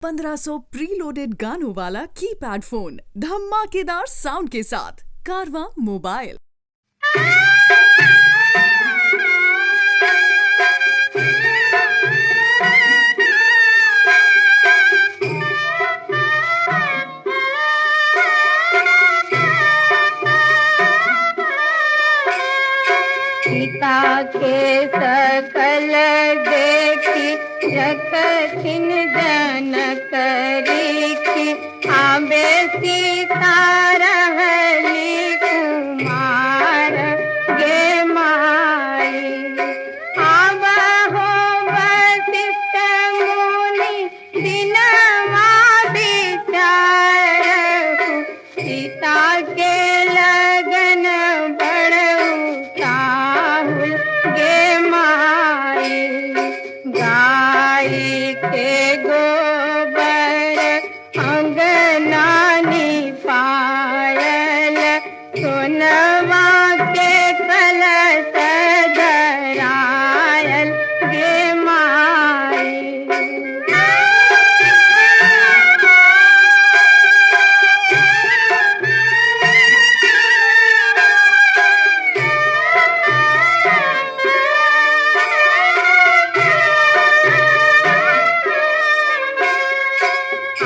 1500 preloaded गानों वाला keypad phone धमाकेदार साउंड के साथ कारवां मोबाइल। सीता के सकल देखी रखथिन जनक रीखी, आबे सीता रहली कुमार गे माई। आबहो वशिष्ठ मुनि दिनवा विचारहु, सीता के लगन बड़ऊ साहुल गे माई। गाई के गोबर अंगनानी पायल, सोनवा के कलश धरायल गे माई।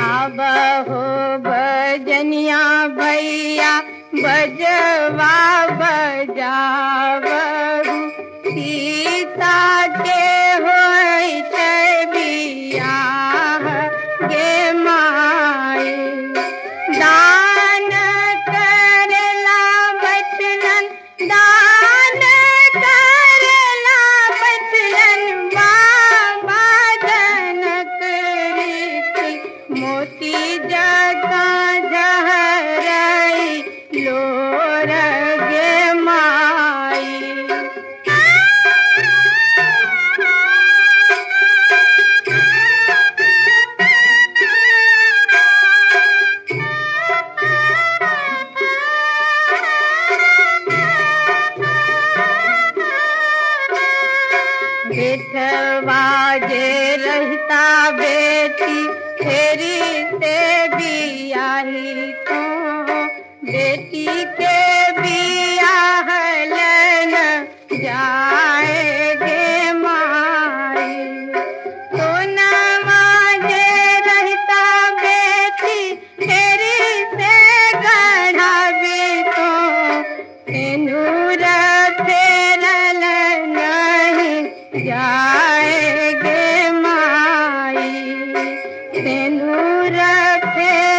आबहो बजनिया भैया बजवा बजावहु, सीता के होई छै बियाह गे माई। दान करला बचलन, दान करला बचलन, बाबा जनक रीति, मोती जका झहरई लोर गे माई। बेटवा जे रहता बेटी, फेरी से बियाही तो बेटी के बियाहलन जाए गे माई। सोनवा जे रहता बेटी, फेरी से गढ़ावे तो सिंदूर फेरल नहीं जाए गे माई। सिंदूर फेर